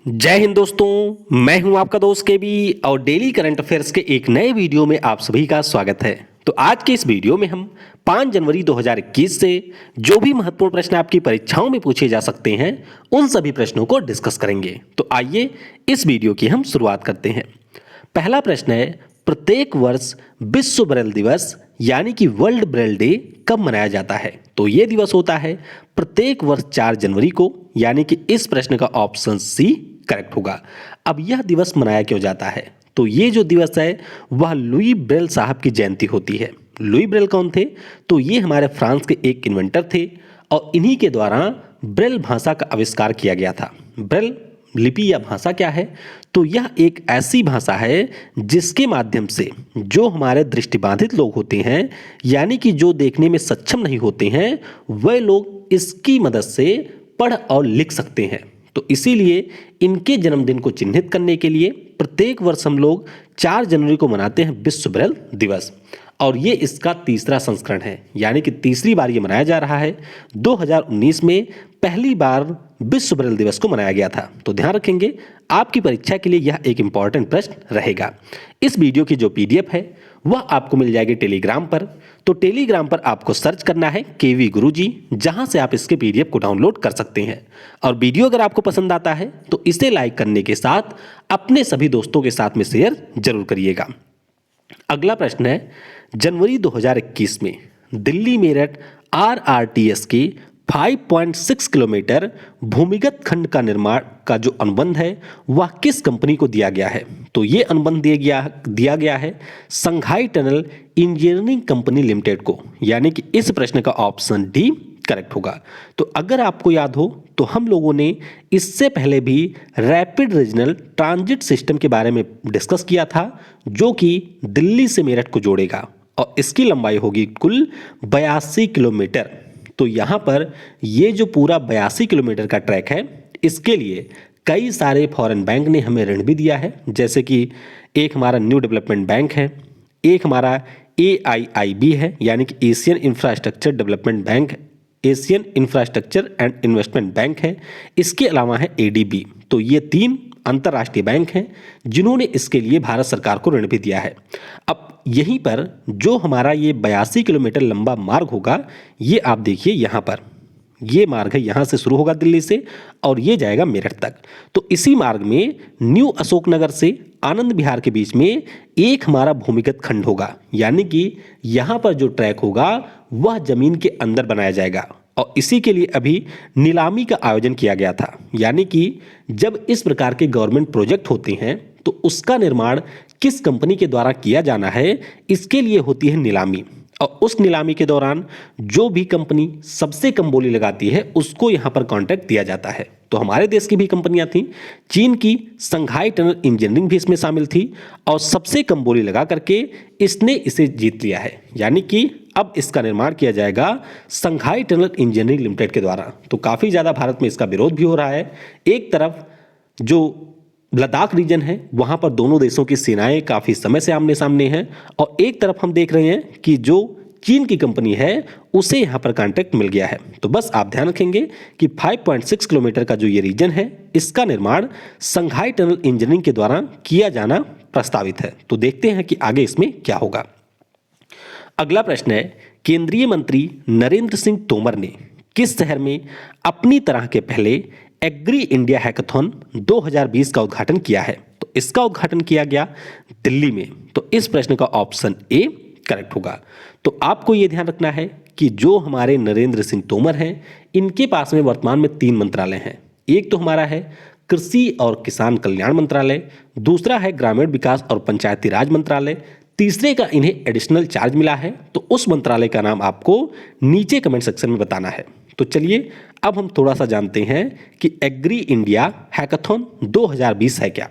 जय हिंद दोस्तों, मैं हूं आपका दोस्त केबी और डेली करंट अफेयर्स के एक नए वीडियो में आप सभी का स्वागत है। तो आज के इस वीडियो में हम 5 जनवरी 2021 से जो भी महत्वपूर्ण प्रश्न आपकी परीक्षाओं में पूछे जा सकते हैं उन सभी प्रश्नों को डिस्कस करेंगे। तो आइए इस वीडियो की हम शुरुआत करते हैं। पहला प्रश्न है, प्रत्येक वर्ष विश्व ब्रेल दिवस यानी कि वर्ल्ड ब्रेल डे कब मनाया जाता है? तो यह दिवस होता है प्रत्येक वर्ष 4 जनवरी को, यानी कि इस प्रश्न का ऑप्शन सी करेक्ट होगा। अब यह दिवस मनाया क्यों जाता है? तो ये जो दिवस है वह लुई ब्रेल साहब की जयंती होती है। लुई ब्रेल कौन थे? तो ये हमारे फ्रांस के एक इन्वेंटर थे और इन्हीं के द्वारा ब्रेल भाषा का आविष्कार किया गया था। ब्रेल लिपि या भाषा क्या है? तो यह एक ऐसी भाषा है जिसके माध्यम से जो हमारे दृष्टिबाधित लोग होते हैं, यानी कि जो देखने में सक्षम नहीं होते हैं, वह लोग इसकी मदद से पढ़ और लिख सकते हैं। तो इसीलिए इनके जन्मदिन को चिन्हित करने के लिए प्रत्येक वर्ष हम लोग 4 जनवरी को मनाते हैं विश्व ब्रेल दिवस, और ये इसका तीसरा संस्करण है, यानी कि तीसरी बार ये मनाया जा रहा है। 2019 में पहली बार विश्व ब्रेल दिवस को मनाया गया था। तो ध्यान रखेंगे, आपकी परीक्षा के लिए यह एक इंपॉर्टेंट प्रश्न रहेगा। इस वीडियो की जो पीडीएफ है वह आपको मिल जाएगी टेलीग्राम पर। तो टेलीग्राम पर आपको सर्च करना है केवी गुरुजी, जहां से आप इसके पीडीएफ को डाउनलोड कर सकते हैं। और वीडियो अगर आपको पसंद आता है तो इसे लाइक करने के साथ अपने सभी दोस्तों के साथ में शेयर जरूर करिएगा। अगला प्रश्न है, जनवरी 2021 में दिल्ली मेरठ आरआरटीएस के 5.6 किलोमीटर भूमिगत खंड का निर्माण का जो अनुबंध है वह किस कंपनी को दिया गया है? तो ये अनुबंध दिया गया है संघाई टनल इंजीनियरिंग कंपनी लिमिटेड को, यानी कि इस प्रश्न का ऑप्शन डी करेक्ट होगा। तो अगर आपको याद हो तो हम लोगों ने इससे पहले भी रैपिड रीजनल ट्रांजिट सिस्टम के बारे में डिस्कस किया था, जो कि दिल्ली से मेरठ को जोड़ेगा और इसकी लंबाई होगी कुल 82 किलोमीटर। तो यहाँ पर ये जो पूरा 82 किलोमीटर का ट्रैक है, इसके लिए कई सारे फॉरेन बैंक ने हमें ऋण भी दिया है, जैसे कि एक हमारा न्यू डेवलपमेंट बैंक है, एक हमारा AIIB है यानी कि Asian infrastructure development bank, Asian infrastructure and investment bank है, इसके अलावा है ADB। तो ये 3 अंतर्राष्ट्रीय बैंक हैं जिन्होंने इसके लिए भारत सरकार को ऋण भी दिया है। अब यहीं पर जो हमारा ये 82 किलोमीटर लंबा मार्ग होगा, ये आप देखिए यहाँ पर ये मार्ग है, यहाँ से शुरू होगा दिल्ली से और ये जाएगा मेरठ तक। तो इसी मार्ग में न्यू अशोकनगर से आनंद विहार के बीच में एक हमारा भूमिगत खंड होगा, यानी कि यहाँ पर जो ट्रैक होगा वह जमीन के अंदर बनाया जाएगा और इसी के लिए अभी नीलामी का आयोजन किया गया था। यानी कि जब इस प्रकार के गवर्नमेंट प्रोजेक्ट होते हैं तो उसका निर्माण किस कंपनी के द्वारा किया जाना है, इसके लिए होती है नीलामी, और उस नीलामी के दौरान जो भी कंपनी सबसे कम बोली लगाती है उसको यहाँ पर कॉन्ट्रैक्ट दिया जाता है। तो हमारे देश की भी कंपनियां थीं, चीन की संघाई टनल इंजीनियरिंग भी इसमें शामिल थी और सबसे कम बोली लगा करके इसने इसे जीत लिया है, यानी कि अब इसका निर्माण किया जाएगा संघाई टनल इंजीनियरिंग लिमिटेड के द्वारा। तो काफ़ी ज़्यादा भारत में इसका विरोध भी हो रहा है। एक तरफ जो लद्दाख रीजन है वहाँ पर दोनों देशों की सेनाएं काफ़ी समय से आमने सामने हैं और एक तरफ हम देख रहे हैं कि जो चीन की कंपनी है उसे यहाँ पर कॉन्ट्रैक्ट मिल गया है। तो बस आप ध्यान रखेंगे कि 5.6 किलोमीटर का जो ये रीजन है इसका निर्माण संघाई टनल इंजीनियरिंग के द्वारा किया जाना प्रस्तावित है। तो देखते हैं कि आगे इसमें क्या होगा। अगला प्रश्न है, केंद्रीय मंत्री नरेंद्र सिंह तोमर ने किस शहर में अपनी तरह के पहले एग्री इंडिया हैकाथॉन 2020 का उद्घाटन किया है? तो इसका उद्घाटन किया गया दिल्ली में। तो इस प्रश्न का ऑप्शन ए करेक्ट होगा। तो आपको यह ध्यान रखना है कि जो हमारे नरेंद्र सिंह तोमर हैं इनके पास में वर्तमान में 3 मंत्रालय हैं। एक तो हमारा है कृषि और किसान कल्याण मंत्रालय, दूसरा है ग्रामीण विकास और पंचायती राज मंत्रालय, तीसरे का इन्हें एडिशनल चार्ज मिला है। तो उस मंत्रालय का नाम आपको नीचे कमेंट सेक्शन में बताना है। तो चलिए अब हम थोड़ा सा जानते हैं कि एग्री इंडिया हैकाथॉन 2020 है क्या।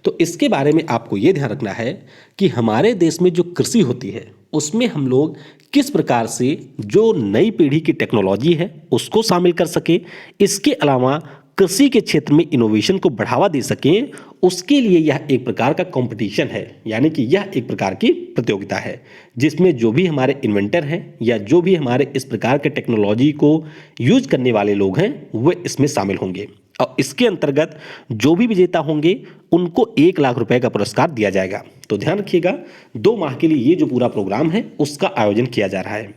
तो इसके बारे में आपको ये ध्यान रखना है कि हमारे देश में जो कृषि होती है उसमें हम लोग किस प्रकार से जो नई पीढ़ी की टेक्नोलॉजी है उसको शामिल कर सके, इसके अलावा कृषि के क्षेत्र में इनोवेशन को बढ़ावा दे सकें, उसके लिए यह एक प्रकार का कंपटीशन है, यानी कि यह एक प्रकार की प्रतियोगिता है जिसमें जो भी हमारे इन्वेंटर हैं या जो भी हमारे इस प्रकार के टेक्नोलॉजी को यूज करने वाले लोग हैं वे इसमें शामिल होंगे। और इसके अंतर्गत जो भी विजेता होंगे उनको 1 लाख रुपए का पुरस्कार दिया जाएगा। तो ध्यान रखिएगा, 2 माह के लिए ये जो पूरा प्रोग्राम है उसका आयोजन किया जा रहा है।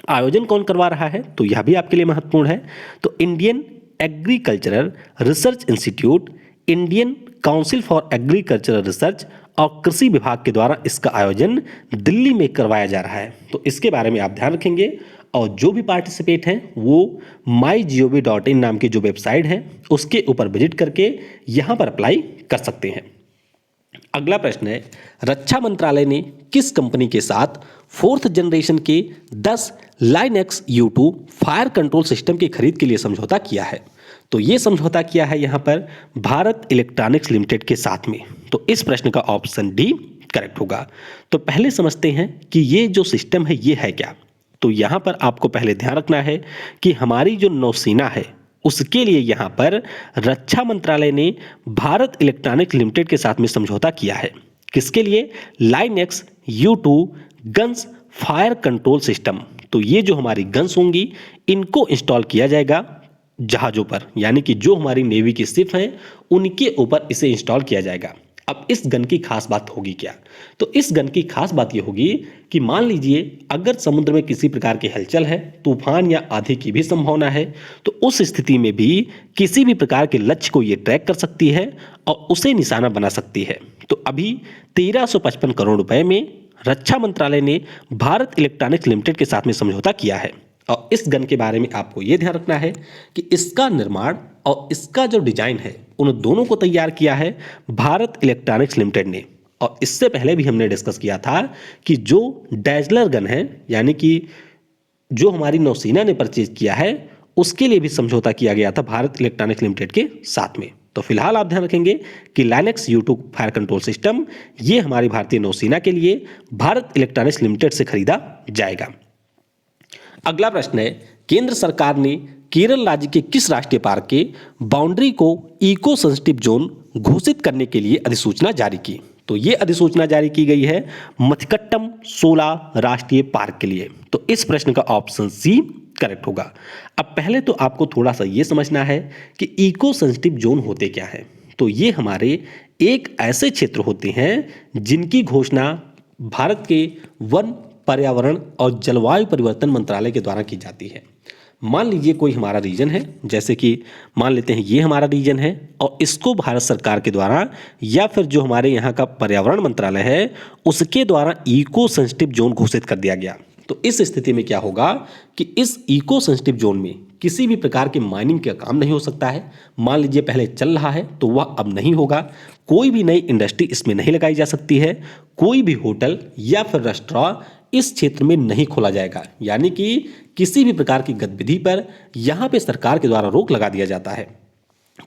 आयोजन कौन करवा रहा है, तो यह भी आपके लिए महत्वपूर्ण है। तो Indian agricultural research institute, Indian council for agricultural research और कृषि विभाग के द्वारा इसका आयोजन दिल्ली में करवाया जा रहा है। तो इसके बारे में आप ध्यान रखेंगे और जो भी पार्टिसिपेट हैं वो mygov.in नाम की जो वेबसाइट है उसके ऊपर विजिट करके यहाँ पर अप्लाई कर सकते हैं। अगला प्रश्न है, रक्षा मंत्रालय ने किस कंपनी के साथ 4th जनरेशन के 10 Linux U2 fire control system की खरीद के लिए समझौता किया है? तो ये समझौता किया है यहाँ पर भारत इलेक्ट्रॉनिक्स लिमिटेड के साथ में। तो इस प्रश्न का ऑप्शन डी करेक्ट होगा। तो पहले समझते हैं कि ये जो सिस्टम है ये है क्या। तो यहाँ पर आपको पहले ध्यान रखना है कि हमारी जो नौसेना है उसके लिए यहाँ पर रक्षा मंत्रालय ने भारत इलेक्ट्रॉनिक्स लिमिटेड के साथ में समझौता किया है। किसके लिए? Linux U2 guns fire control system. तो ये जो हमारी गन्स होंगी इनको इंस्टॉल किया जाएगा जहाज़ों पर, यानी कि जो हमारी नेवी की शिप हैं उनके ऊपर इसे इंस्टॉल किया जाएगा। अब इस गन की खास बात होगी क्या? तो इस गन की खास बात ये होगी कि मान लीजिए अगर समुद्र में किसी प्रकार की हलचल है, तूफान या आंधी की भी संभावना है, तो उस स्थिति में भी किसी भी प्रकार के लक्ष्य को ये ट्रैक कर सकती है और उसे निशाना बना सकती है। तो अभी 1355 करोड़ रुपए में रक्षा मंत्रालय ने भारत इलेक्ट्रॉनिक्स लिमिटेड के साथ में समझौता किया है। और इस गन के बारे में आपको यह ध्यान रखना है कि इसका निर्माण और इसका जो डिजाइन है उन दोनों को तैयार किया है भारत इलेक्ट्रॉनिक्स लिमिटेड ने। और इससे पहले भी हमने डिस्कस किया था कि जो डैजलर गन है, यानी कि जो हमारी नौसेना ने परचेज किया है, उसके लिए भी समझौता किया गया था भारत इलेक्ट्रॉनिक्स लिमिटेड के साथ में। तो फिलहाल आप ध्यान रखेंगे कि Linux U2 fire control system ये हमारी भारतीय नौसेना के लिए भारत इलेक्ट्रॉनिक्स लिमिटेड से खरीदा जाएगा। अगला प्रश्न है, केंद्र सरकार ने केरल राज्य के किस राष्ट्रीय पार्क के बाउंड्री को इको सेंसिटिव जोन घोषित करने के लिए अधिसूचना जारी की? तो ये अधिसूचना जारी की गई है मथिकट्टम शोला राष्ट्रीय पार्क के लिए। तो इस प्रश्न का ऑप्शन सी करेक्ट होगा। अब पहले तो आपको थोड़ा सा ये समझना है कि इको सेंसिटिव जोन होते क्या है। तो ये हमारे एक ऐसे क्षेत्र होते हैं जिनकी घोषणा भारत के वन, पर्यावरण और जलवायु परिवर्तन मंत्रालय के द्वारा की जाती है। मान लीजिए कोई हमारा रीजन है, जैसे कि मान लेते हैं ये हमारा रीजन है और इसको भारत सरकार के द्वारा या फिर जो हमारे यहाँ का पर्यावरण मंत्रालय है उसके द्वारा इको सेंसिटिव जोन घोषित कर दिया गया। तो इस स्थिति में क्या होगा कि इस इको सेंसिटिव जोन में किसी भी प्रकार के माइनिंग का काम नहीं हो सकता है। मान लीजिए पहले चल रहा है तो वह अब नहीं होगा। कोई भी नई इंडस्ट्री इसमें नहीं लगाई जा सकती है। कोई भी होटल या फिर रेस्टोरेंट इस क्षेत्र में नहीं खोला जाएगा, यानी कि किसी भी प्रकार की गतिविधि पर यहाँ पे सरकार के द्वारा रोक लगा दिया जाता है।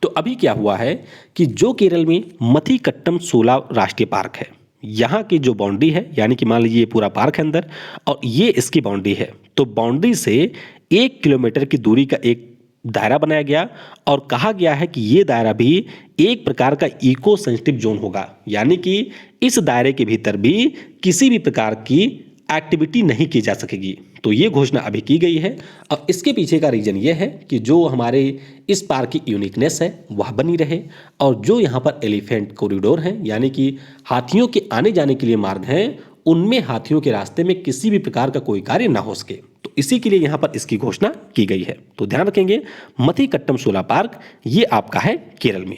तो अभी क्या हुआ है कि जो केरल में मथिकट्टम शोला राष्ट्रीय पार्क है, यहाँ की जो बाउंड्री है, यानी कि मान लीजिए ये पूरा पार्क है अंदर और ये इसकी बाउंड्री है, तो बाउंड्री से 1 किलोमीटर की दूरी का एक दायरा बनाया गया और कहा गया है कि ये दायरा भी एक प्रकार का इको सेंसिटिव जोन होगा, यानी कि इस दायरे के भीतर भी किसी भी प्रकार की एक्टिविटी नहीं की जा सकेगी। तो ये घोषणा अभी की गई है। अब इसके पीछे का रीजन ये है कि जो हमारे इस पार्क की यूनिकनेस है वह बनी रहे और जो यहाँ पर एलिफेंट कॉरिडोर हैं, यानी कि हाथियों के आने जाने के लिए मार्ग हैं, उनमें हाथियों के रास्ते में किसी भी प्रकार का कोई कार्य ना हो सके। तो इसी के लिए यहाँ पर इसकी घोषणा की गई है। तो ध्यान रखेंगे मथिकट्टम शोला पार्क ये आपका है केरल में।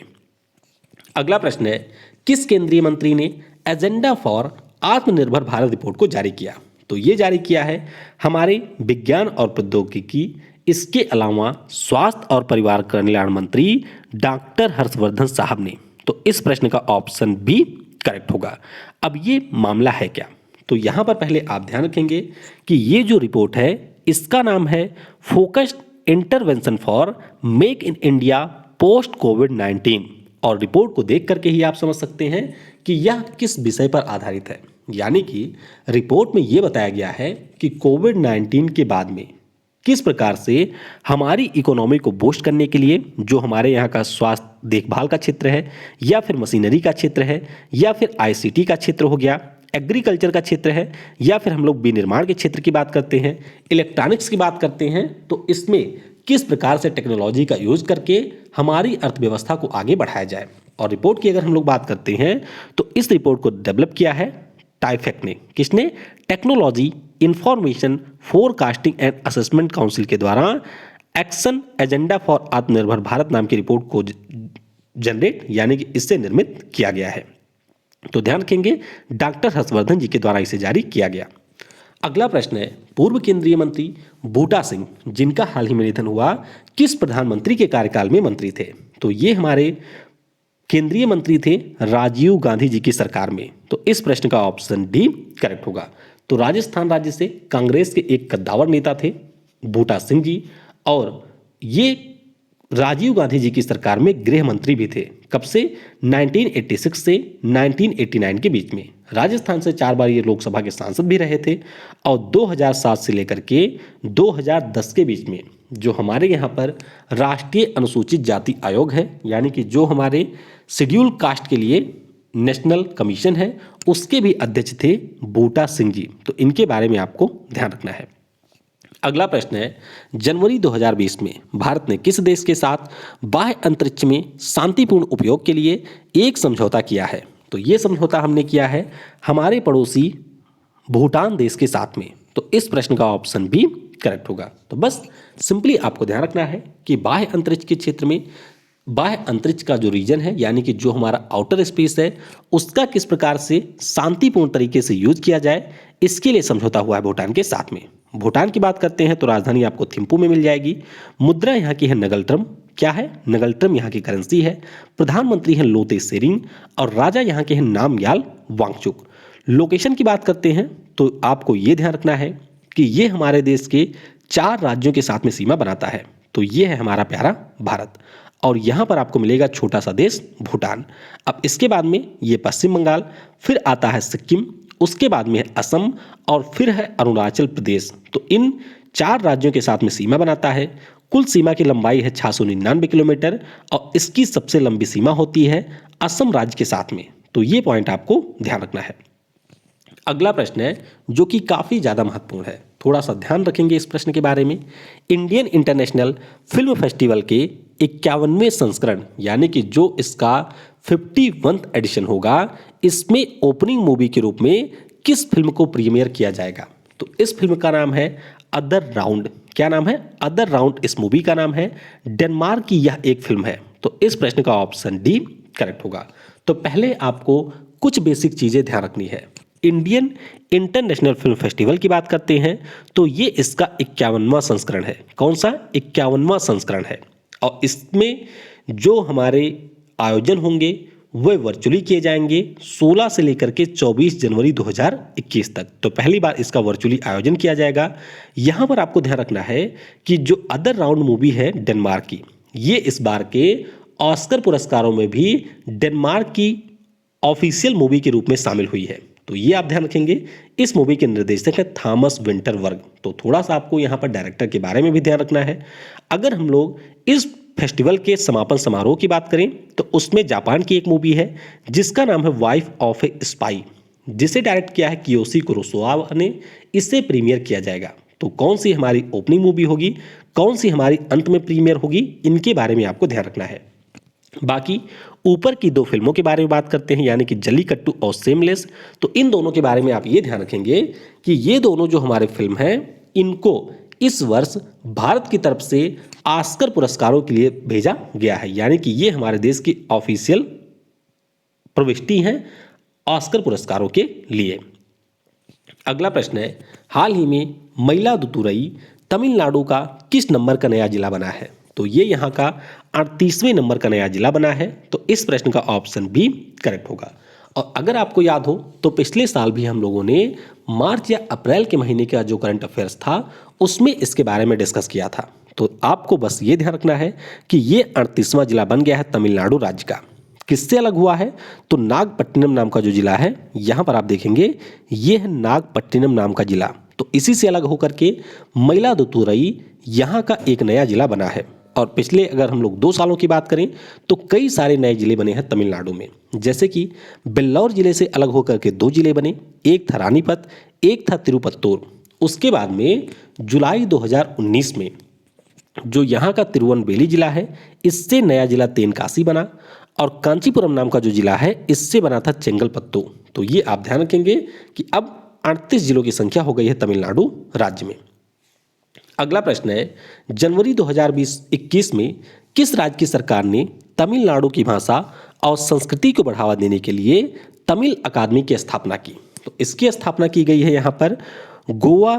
अगला प्रश्न है, किस केंद्रीय मंत्री ने एजेंडा फॉर आत्मनिर्भर भारत रिपोर्ट को जारी किया? तो ये जारी किया है हमारे विज्ञान और प्रौद्योगिकी, इसके अलावा स्वास्थ्य और परिवार कल्याण मंत्री डॉक्टर हर्षवर्धन साहब ने। तो इस प्रश्न का ऑप्शन बी करेक्ट होगा। अब ये मामला है क्या? तो यहाँ पर पहले आप ध्यान रखेंगे कि ये जो रिपोर्ट है इसका नाम है focused intervention for make in India post कोविड-19 और रिपोर्ट को देख करके ही आप समझ सकते हैं कि यह किस विषय पर आधारित है। यानी कि रिपोर्ट में यह बताया गया है कि कोविड-19 के बाद में किस प्रकार से हमारी इकोनॉमी को बूस्ट करने के लिए जो हमारे यहाँ का स्वास्थ्य देखभाल का क्षेत्र है या फिर मशीनरी का क्षेत्र है या फिर ICT का क्षेत्र हो गया, एग्रीकल्चर का क्षेत्र है या फिर हम लोग विनिर्माण के क्षेत्र की बात करते हैं, इलेक्ट्रॉनिक्स की बात करते हैं, तो इसमें किस प्रकार से टेक्नोलॉजी का यूज करके हमारी अर्थव्यवस्था को आगे बढ़ाया जाए। और रिपोर्ट की अगर हम लोग बात करते हैं तो इस रिपोर्ट को डेवलप किया है टाइफेक ने। किसने? Technology information forecasting and assessment council के द्वारा एक्शन एजेंडा फॉर आत्मनिर्भर भारत नाम की रिपोर्ट को जनरेट यानी कि इससे निर्मित किया गया है। तो ध्यान रखेंगे डॉक्टर हर्षवर्धन जी के द्वारा इसे जारी किया गया। अगला प्रश्न है, पूर्व केंद्रीय मंत्री बूटा सिंह जिनका हाल ही में निधन हुआ, किस प्रधानमंत्री के कार्यकाल में मंत्री थे? तो ये हमारे केंद्रीय मंत्री थे राजीव गांधी जी की सरकार में। तो इस प्रश्न का ऑप्शन डी करेक्ट होगा। तो राजस्थान राज्य से कांग्रेस के एक कद्दावर नेता थे बूटा सिंह जी, और ये राजीव गांधी जी की सरकार में गृह मंत्री भी थे। कब से? 1986 से 1989 के बीच में। राजस्थान से 4 बार ये लोकसभा के सांसद भी रहे थे, और 2007 से लेकर के 2010 के बीच में जो हमारे यहाँ पर राष्ट्रीय अनुसूचित जाति आयोग है, यानी कि जो हमारे शेड्यूल कास्ट के लिए नेशनल कमीशन है, उसके भी अध्यक्ष थे बूटा सिंह जी। तो इनके बारे में आपको ध्यान रखना है। अगला प्रश्न है, जनवरी 2020 में भारत ने किस देश के साथ बाह्य अंतरिक्ष में शांतिपूर्ण उपयोग के लिए एक समझौता किया है? तो ये समझौता हमने किया है हमारे पड़ोसी भूटान देश के साथ में। तो इस प्रश्न का ऑप्शन भी करेक्ट होगा। तो बस सिंपली आपको ध्यान रखना है कि बाह्य अंतरिक्ष के क्षेत्र में बाह्य अंतरिक्ष का जो रीजन है, यानी कि जो हमारा आउटर स्पेस है, उसका किस प्रकार से शांतिपूर्ण तरीके से यूज किया जाए, इसके लिए समझौता हुआ है भूटान के साथ में। भूटान की बात करते हैं तो राजधानी आपको थिम्पू में मिल जाएगी। मुद्रा यहाँ की है नगलट्रम। क्या है? नगलट्रम यहाँ की करेंसी है। प्रधानमंत्री हैं लोते सेरिंग, और राजा यहाँ के हैं नामग्याल वांगचुक। लोकेशन की बात करते हैं तो आपको ये ध्यान रखना है कि ये हमारे देश के 4 राज्यों के साथ में सीमा बनाता है। तो ये है हमारा प्यारा भारत, और यहाँ पर आपको मिलेगा छोटा सा देश भूटान। अब इसके बाद में ये पश्चिम बंगाल, फिर आता है सिक्किम, उसके बाद में है असम, और फिर है अरुणाचल प्रदेश। तो इन 4 राज्यों के साथ में सीमा बनाता है। कुल सीमा की लंबाई है 699 किलोमीटर, और इसकी सबसे लंबी सीमा होती है असम राज्य के साथ में। तो ये पॉइंट आपको ध्यान रखना है। अगला प्रश्न है जो कि काफ़ी ज़्यादा महत्वपूर्ण है, थोड़ा सा ध्यान रखेंगे इस प्रश्न के बारे में। इंडियन इंटरनेशनल फिल्म फेस्टिवल के 51वें संस्करण, यानी कि जो इसका 51th एडिशन होगा, इसमें ओपनिंग मूवी के रूप में किस फिल्म को प्रीमियर किया जाएगा? तो इस फिल्म का नाम है अदर राउंड। क्या नाम है? अदर राउंड इस मूवी का नाम है। डेनमार्क की यह एक फिल्म है। तो इस प्रश्न का ऑप्शन डी करेक्ट होगा। तो पहले आपको कुछ बेसिक चीज़ें ध्यान रखनी है। इंडियन इंटरनेशनल फिल्म फेस्टिवल की बात करते हैं तो ये इसका 51वां संस्करण है। कौन सा? 51वां संस्करण है, और इसमें जो हमारे आयोजन होंगे वह वर्चुअली किए जाएंगे 16 से लेकर के 24 जनवरी 2021 तक। तो पहली बार इसका वर्चुअली आयोजन किया जाएगा। यहाँ पर आपको ध्यान रखना है कि जो अदर राउंड मूवी है डेनमार्क की, ये इस बार के ऑस्कर पुरस्कारों में भी डेनमार्क की ऑफिशियल मूवी के रूप में शामिल हुई है। तो ये आप ध्यान रखेंगे। इस मूवी के निर्देशक है थॉमस विंटरवर्ग। तो थोड़ा सा आपको यहाँ पर डायरेक्टर के बारे में भी ध्यान रखना है। अगर हम लोग इस फेस्टिवल के समापन समारोह की बात करें तो उसमें जापान की एक मूवी है जिसका नाम है वाइफ ऑफ ए स्पाई, जिसे डायरेक्ट किया है कियोशी कुरोसावा ने। इसे प्रीमियर किया जाएगा। तो कौन सी हमारी ओपनिंग मूवी होगी, कौन सी हमारी अंत में प्रीमियर होगी, इनके बारे में आपको ध्यान रखना है। बाकी ऊपर की 2 फिल्मों के बारे में बात करते हैं, यानी कि जल्लीकट्टू और सेमलेस। तो इन दोनों के बारे में आप ये ध्यान रखेंगे कि ये दोनों जो हमारे फिल्म हैं, इनको इस वर्ष भारत की तरफ से ऑस्कर पुरस्कारों के लिए भेजा गया है, यानी कि ये हमारे देश की ऑफिशियल प्रविष्टि हैं ऑस्कर पुरस्कारों के लिए। अगला प्रश्न है, हाल ही में मयिलादुतुरई तमिलनाडु का किस नंबर का नया जिला बना है? तो ये यहाँ का 38वें नंबर का नया जिला बना है। तो इस प्रश्न का ऑप्शन बी करेक्ट होगा। और अगर आपको याद हो तो पिछले साल भी हम लोगों ने मार्च या अप्रैल के महीने का जो करंट अफेयर्स था उसमें इसके बारे में डिस्कस किया था। तो आपको बस ये ध्यान रखना है कि ये 38वां जिला बन गया है तमिलनाडु राज्य का। किससे अलग हुआ है? तो नागपट्टिनम नाम का जो जिला है, यहाँ पर आप देखेंगे ये है नागपट्टिनम नाम का जिला। तो इसी से अलग होकर के मयिलादुतुरई यहाँ का एक नया जिला बना है। और पिछले अगर हम लोग 2 सालों की बात करें तो कई सारे नए जिले बने हैं तमिलनाडु में, जैसे कि बेल्लौर जिले से अलग होकर के 2 जिले बने, एक था रानीपत, एक था तिरुपत्तूर। उसके बाद में जुलाई 2019 में जो यहाँ का तिरुवनबेली जिला है, इससे नया जिला तेनकासी बना, और कांचीपुरम नाम का जो जिला है, इससे बना था चेंगलपत्तू। तो ये आप ध्यान रखेंगे कि अब 38 जिलों की संख्या हो गई है तमिलनाडु राज्य में। अगला प्रश्न है, जनवरी 2021 में किस राज्य की सरकार ने तमिलनाडु की भाषा और संस्कृति को बढ़ावा देने के लिए तमिल अकादमी की स्थापना की? तो इसकी स्थापना की गई है यहाँ पर गोवा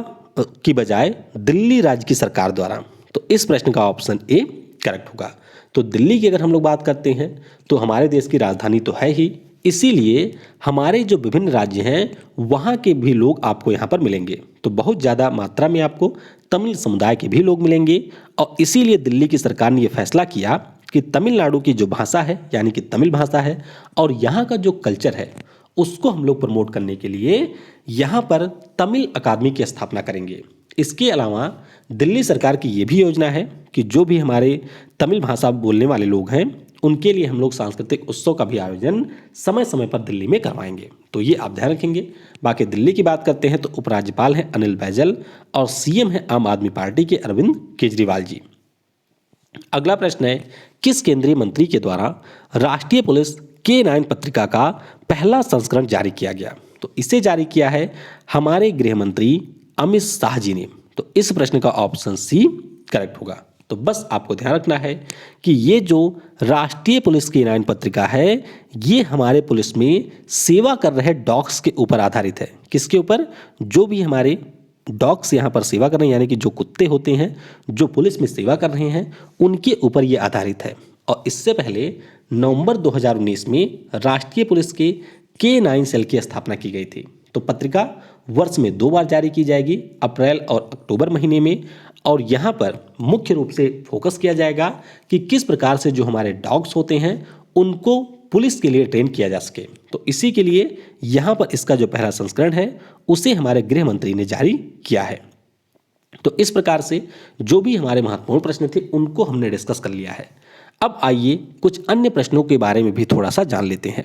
की बजाय दिल्ली राज्य की सरकार द्वारा। तो इस प्रश्न का ऑप्शन ए करेक्ट होगा। तो दिल्ली की अगर हम लोग बात करते हैं तो हमारे देश की राजधानी तो है ही, इसीलिए हमारे जो विभिन्न राज्य हैं वहाँ के भी लोग आपको यहाँ पर मिलेंगे। तो बहुत ज़्यादा मात्रा में आपको तमिल समुदाय के भी लोग मिलेंगे, और इसीलिए दिल्ली की सरकार ने यह फैसला किया कि तमिलनाडु की जो भाषा है यानी कि तमिल भाषा है और यहाँ का जो कल्चर है उसको हम लोग प्रमोट करने के लिए यहाँ पर तमिल अकादमी की स्थापना करेंगे। इसके अलावा दिल्ली सरकार की ये भी योजना है कि जो भी हमारे तमिल भाषा बोलने वाले लोग हैं उनके लिए हम लोग सांस्कृतिक उत्सव का भी आयोजन समय समय पर दिल्ली में करवाएंगे। तो ये आप ध्यान रखेंगे। बाकी दिल्ली की बात करते हैं तो उपराज्यपाल हैं अनिल बैजल और सीएम है आम आदमी पार्टी के अरविंद केजरीवाल जी। अगला प्रश्न है, किस केंद्रीय मंत्री के द्वारा राष्ट्रीय पुलिस K9 पत्रिका का पहला संस्करण जारी किया गया? तो इसे जारी किया है हमारे गृह मंत्री अमित शाह जी ने। तो इस प्रश्न का ऑप्शन सी करेक्ट होगा। तो बस आपको ध्यान रखना है कि ये जो राष्ट्रीय पुलिस K9 पत्रिका है ये हमारे पुलिस में सेवा कर रहे डॉग्स के ऊपर आधारित है। किसके ऊपर? जो भी हमारे डॉग्स यहाँ पर सेवा कर रहे हैं यानी कि जो कुत्ते होते हैं जो पुलिस में सेवा कर रहे हैं उनके ऊपर ये आधारित है। और इससे पहले नवंबर 2019 में राष्ट्रीय पुलिस के K9 सेल की स्थापना की गई थी। तो पत्रिका वर्ष में 2 बार जारी की जाएगी, अप्रैल और अक्टूबर महीने में, और यहाँ पर मुख्य रूप से फोकस किया जाएगा कि किस प्रकार से जो हमारे डॉग्स होते हैं उनको पुलिस के लिए ट्रेन किया जा सके। तो इसी के लिए यहाँ पर इसका जो पहला संस्करण है उसे हमारे गृह मंत्री ने जारी किया है। तो इस प्रकार से जो भी हमारे महत्वपूर्ण प्रश्न थे उनको हमने डिस्कस कर लिया है। अब आइए कुछ अन्य प्रश्नों के बारे में भी थोड़ा सा जान लेते हैं।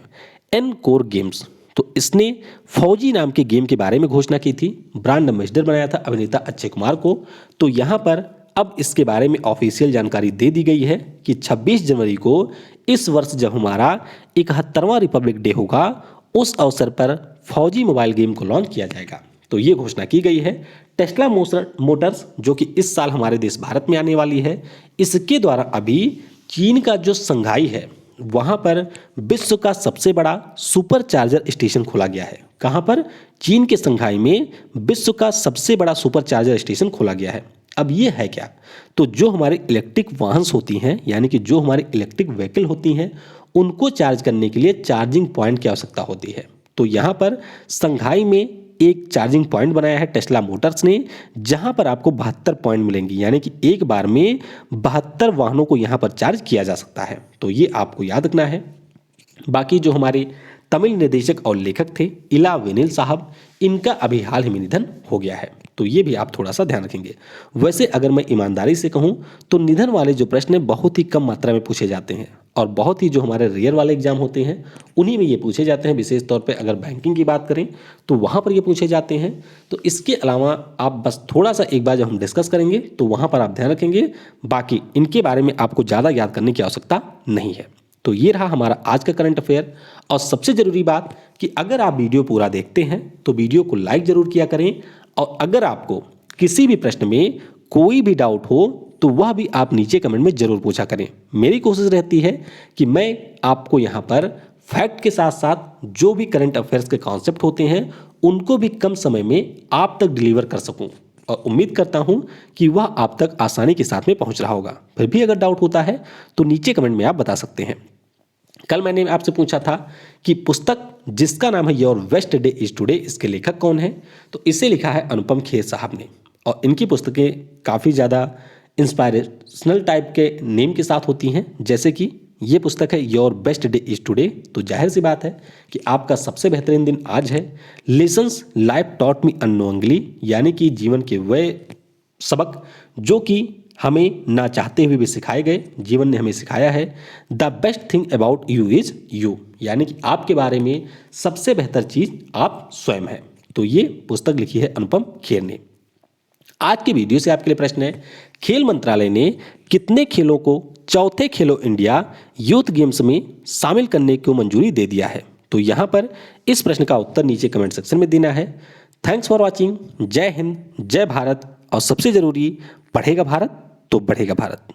एनकोर गेम्स, तो इसने फौजी नाम के गेम के बारे में घोषणा की थी, ब्रांड एम्बेसडर बनाया था अभिनेता अक्षय कुमार को। तो यहाँ पर अब इसके बारे में ऑफिशियल जानकारी दे दी गई है कि 26 जनवरी को इस वर्ष जब हमारा 71वां रिपब्लिक डे होगा उस अवसर पर फौजी मोबाइल गेम को लॉन्च किया जाएगा। तो ये घोषणा की गई है। टेस्ला मोटर्स जो कि इस साल हमारे देश भारत में आने वाली है, इसके द्वारा अभी चीन का जो संघाई है वहाँ पर विश्व का सबसे बड़ा सुपर चार्जर स्टेशन खोला गया है। कहाँ पर? चीन के संघाई में विश्व का सबसे बड़ा सुपर चार्जर स्टेशन खोला गया है। अब ये है क्या? तो जो हमारे इलेक्ट्रिक वाहन होती हैं यानी कि जो हमारे इलेक्ट्रिक व्हीकल होती हैं उनको चार्ज करने के लिए चार्जिंग पॉइंट की आवश्यकता होती है। तो यहाँ पर संघाई में एक चार्जिंग पॉइंट बनाया है टेस्ला मोटर्स ने, जहां पर आपको 72 पॉइंट मिलेंगी यानी कि एक बार में 72 वाहनों को यहां पर चार्ज किया जा सकता है। तो ये आपको याद रखना है। बाकी जो हमारे तमिल निर्देशक और लेखक थे इला वेनिल साहब, इनका अभी हाल ही में निधन हो गया है। तो ये भी आप थोड़ा सा ध्यान रखेंगे। वैसे अगर मैं ईमानदारी से कहूँ तो निधन वाले जो प्रश्न बहुत ही कम मात्रा में पूछे जाते हैं और बहुत ही जो हमारे रेयर वाले एग्जाम होते हैं उन्हीं में ये पूछे जाते हैं। विशेष तौर पे अगर बैंकिंग की बात करें तो वहाँ पर ये पूछे जाते हैं। तो इसके अलावा आप बस थोड़ा सा एक बार जब हम डिस्कस करेंगे तो वहाँ पर आप ध्यान रखेंगे, बाकी इनके बारे में आपको ज़्यादा याद करने की आवश्यकता नहीं है। तो ये रहा हमारा आज का करंट अफेयर। और सबसे ज़रूरी बात कि अगर आप वीडियो पूरा देखते हैं तो वीडियो को लाइक ज़रूर किया करें, और अगर आपको किसी भी प्रश्न में कोई भी डाउट हो तो वह भी आप नीचे कमेंट में ज़रूर पूछा करें। मेरी कोशिश रहती है कि मैं आपको यहाँ पर फैक्ट के साथ साथ जो भी करंट अफेयर्स के कॉन्सेप्ट होते हैं उनको भी कम समय में आप तक डिलीवर कर सकूं, और उम्मीद करता हूं कि वह आप तक आसानी के साथ में पहुंच रहा होगा। फिर भी अगर डाउट होता है तो नीचे कमेंट में आप बता सकते हैं। कल मैंने आपसे पूछा था कि पुस्तक जिसका नाम है your best day is today, इसके लेखक कौन है? तो इसे लिखा है अनुपम खेर साहब ने, और इनकी पुस्तकें काफ़ी ज़्यादा इंस्पायरेशनल टाइप के नेम के साथ होती हैं। जैसे कि ये पुस्तक है your best day is today, तो जाहिर सी बात है कि आपका सबसे बेहतरीन दिन आज है। Lessons life taught me unknowingly, यानी कि जीवन के वह सबक जो कि हमें ना चाहते हुए भी सिखाए गए, जीवन ने हमें सिखाया है। The best thing about you is you, यानी कि आपके बारे में सबसे बेहतर चीज़ आप स्वयं हैं। तो ये पुस्तक लिखी है अनुपम खेर ने। आज के वीडियो से आपके लिए प्रश्न है, खेल मंत्रालय ने कितने खेलों को चौथे खेलो इंडिया यूथ गेम्स में शामिल करने को मंजूरी दे दिया है? तो यहाँ पर इस प्रश्न का उत्तर नीचे कमेंट सेक्शन में देना है। Thanks for watching. जय हिंद, जय भारत, और सबसे जरूरी, पढ़ेगा भारत तो बढ़ेगा भारत।